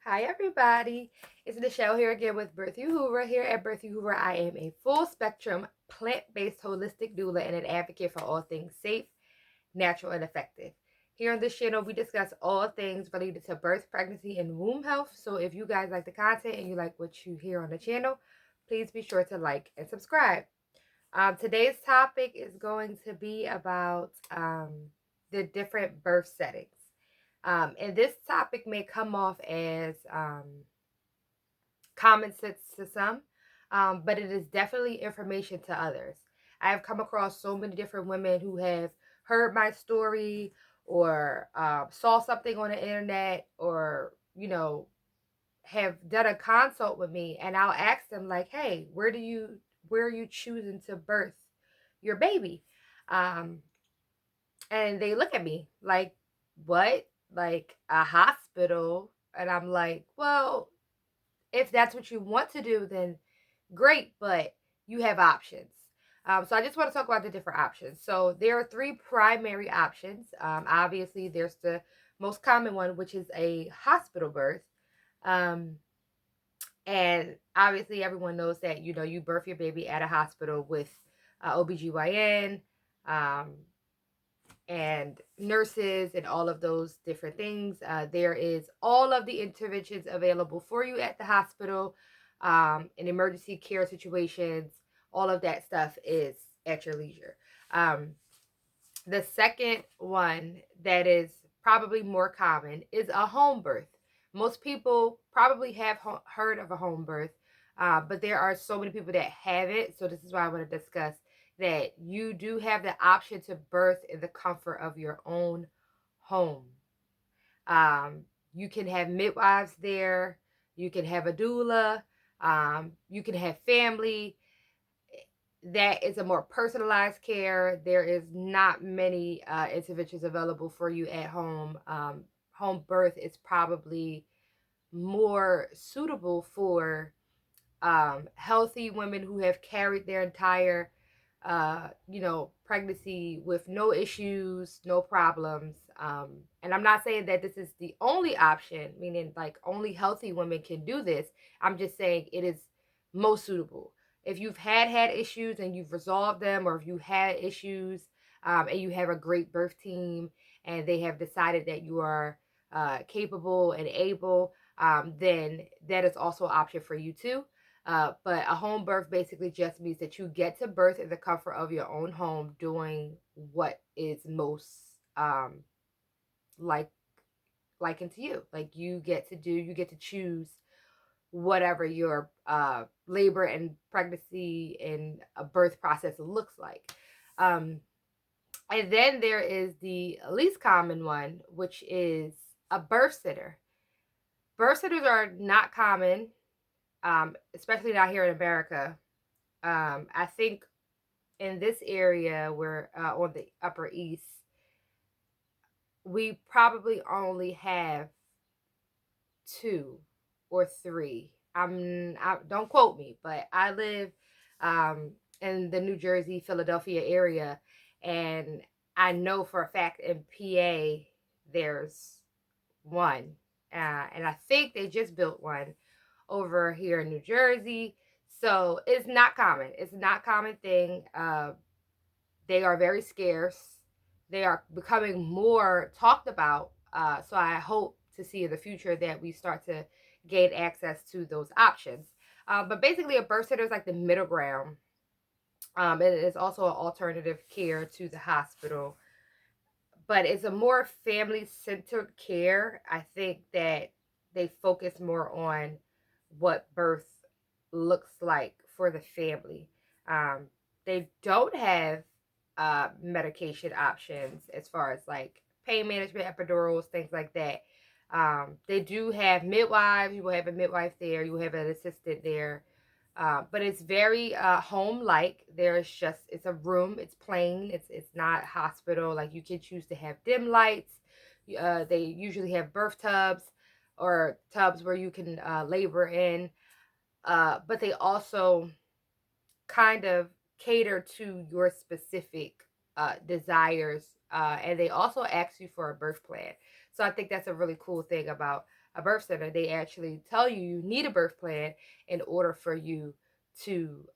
Hi everybody, it's Michelle here again with Birthday Hoover. Here at Birthday Hoover, I am a full spectrum plant-based holistic doula and an advocate for all things safe, natural, and effective. Here on this channel, we discuss all things related to birth, pregnancy, and womb health. So if you guys like the content and you like what you hear on the channel, please be sure to like and subscribe. Today's topic is going to be about the different birth settings. And this topic may come off as common sense to some, but it is definitely information to others. I have come across so many different women who have heard my story or saw something on the internet or, have done a consult with me, and I'll ask them like, hey, where are you choosing to birth your baby? Um, and they look at me like, what? Like a hospital? And I'm like, well, if that's what you want to do, then great, but you have options. So I just want to talk about the different options. So there are three primary options. Obviously, there's the most common one, which is a hospital birth. Um, and obviously, everyone knows that, you birth your baby at a hospital with OBGYN, um, and nurses and all of those different things. There is all of the interventions available for you at the hospital, in emergency care situations. All of that stuff is at your leisure. The second one that is probably more common is a home birth. Most people probably have heard of a home birth, but there are so many people that haven't. So this is why I want to discuss that you do have the option to birth in the comfort of your own home. You can have midwives there. You can have a doula. You can have family. That is a more personalized care. There is not many interventions available for you at home. Home birth is probably more suitable for healthy women who have carried their entire, pregnancy with no issues, no problems. And I'm not saying that this is the only option, meaning like only healthy women can do this. I'm just saying it is most suitable. If you've had issues and you've resolved them, or if you had issues and you have a great birth team and they have decided that you are capable and able, then that is also an option for you too. But a home birth basically just means that you get to birth in the comfort of your own home, doing what is most like likened to you. Like you get to choose whatever your labor and pregnancy and a birth process looks like. Um, and then there is the least common one, which is a birth sitter. Birth sitters are not common, especially not here in America. I think in this area, where on the Upper East, we probably only have two or three. Don't quote me, but I live um, in the New Jersey, Philadelphia area, and I know for a fact in PA there's one, and I think they just built one over here in New Jersey. So it's not common. It's not a common thing. They are very scarce. They are becoming more talked about. So I hope to see in the future that we start to gain access to those options. But basically, a birth center is like the middle ground. It is also an alternative care to the hospital, but it's a more family centered care. I think that they focus more on what birth looks like for the family. Um, they don't have medication options as far as like pain management, epidurals, things like that. They do have midwives. You will have a midwife there. You will have an assistant there. But it's very home-like. It's a room. It's plain. It's not hospital. Like you can choose to have dim lights. They usually have birth tubs or tubs where you can labor in. But they also kind of cater to your specific desires, and they also ask you for a birth plan. So I think that's a really cool thing about a birth center, they actually tell you you need a birth plan in order for you to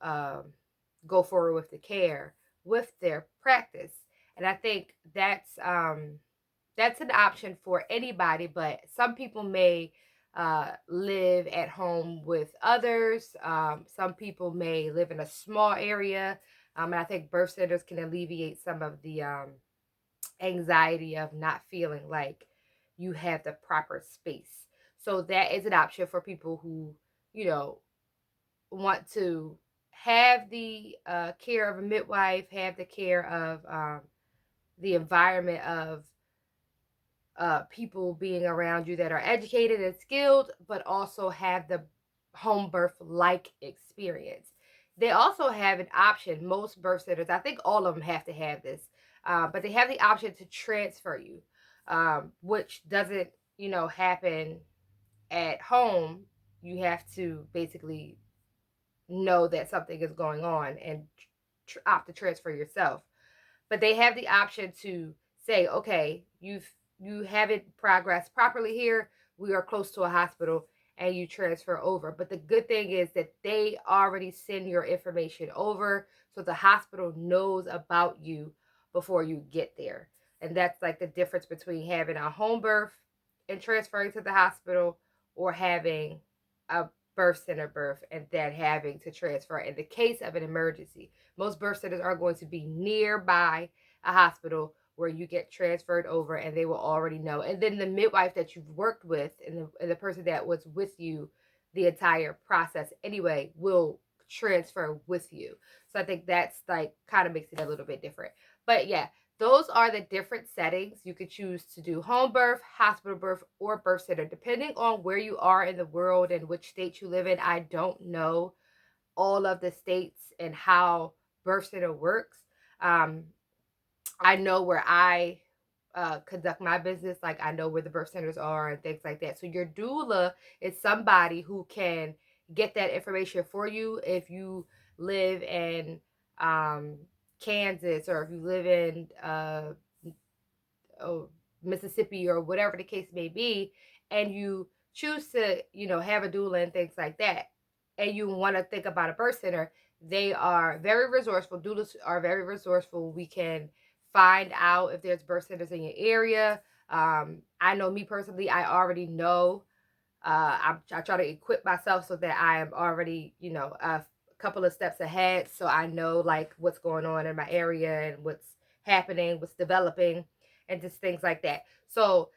go forward with the care with their practice. And I think that's an option for anybody, but some people may live at home with others. Some people may live in a small area. And I think birth centers can alleviate some of the anxiety of not feeling like you have the proper space. So that is an option for people who, you know, want to have the care of a midwife, have the care of the environment of people being around you that are educated and skilled, but also have the home birth like experience. They also have an option, most birth centers, I think all of them have to have this, but they have the option to transfer you, which doesn't, happen at home. You have to basically know that something is going on and opt to transfer yourself. But they have the option to say, okay, you haven't progressed properly here. We are close to a hospital, and you transfer over. But the good thing is that they already send your information over, so the hospital knows about you before you get there. And that's like the difference between having a home birth and transferring to the hospital, or having a birth center birth and then having to transfer in the case of an emergency. Most birth centers are going to be nearby a hospital where you get transferred over, and they will already know. And then the midwife that you've worked with, and the person that was with you the entire process anyway, will transfer with you. So I think that's like kind of makes it a little bit different. But yeah, those are the different settings. You could choose to do home birth, hospital birth, or birth center, depending on where you are in the world and which state you live in. I don't know all of the states and how birth center works. Um, I know where I conduct my business, like I know where the birth centers are and things like that. So your doula is somebody who can get that information for you if you live in um, Kansas, or if you live in oh, Mississippi, or whatever the case may be, and you choose to, have a doula and things like that, and you want to think about a birth center, they are very resourceful. Doulas are very resourceful. We can find out if there's birth centers in your area. I know, me personally, I already know. I try to equip myself so that I am already, a couple of steps ahead, so I know like what's going on in my area and what's happening, what's developing, and just things like that. So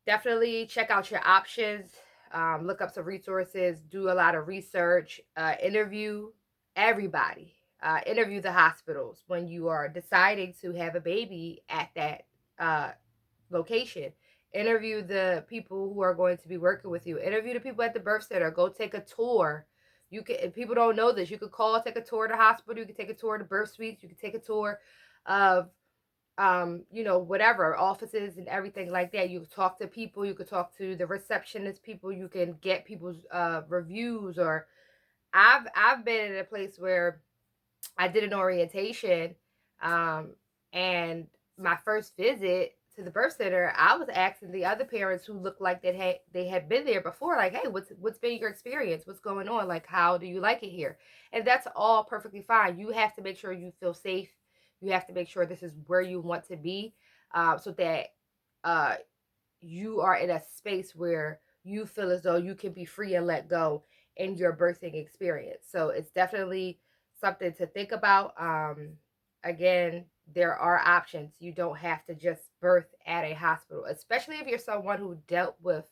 definitely check out your options. Look up some resources, do a lot of research, interview everybody, interview the hospitals when you are deciding to have a baby at that uh, location. Interview the people who are going to be working with you. Interview the people at the birth center. Go take a tour. You can, if people don't know this, you could call, take a tour of the hospital. You can take a tour of the birth suites. You can take a tour of whatever offices and everything like that. You talk to people. You could talk to the receptionist people. You can get people's reviews. Or I've been in a place where I did an orientation, um, and my first visit to the birth center, I was asking the other parents who looked like they had been there before, like, hey, what's been your experience? What's going on? Like, how do you like it here? And that's all perfectly fine. You have to make sure you feel safe. You have to make sure this is where you want to be, so that uh, you are in a space where you feel as though you can be free and let go in your birthing experience. So it's definitely something to think about. Again, there are options. You don't have to just birth at a hospital, especially if you're someone who dealt with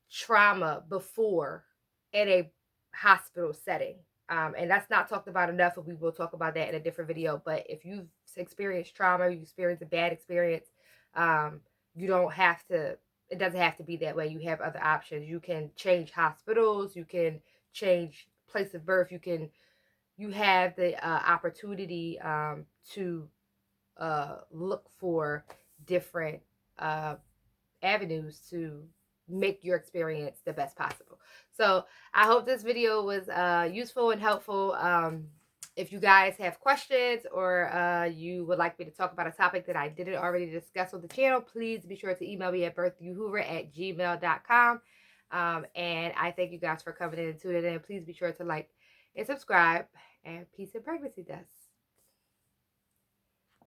trauma before in a hospital setting. And that's not talked about enough, and we will talk about that in a different video. But if you've experienced trauma, you experienced a bad experience, um, you don't have to, it doesn't have to be that way. You have other options. You can change hospitals, you can change place of birth, you have the opportunity to look for different avenues to make your experience the best possible. So I hope this video was useful and helpful. If you guys have questions or you would like me to talk about a topic that I didn't already discuss on the channel, please be sure to email me at birthyouhoover@gmail.com. And I thank you guys for coming in and tuning in. Please be sure to like and subscribe. And peace and pregnancy dust.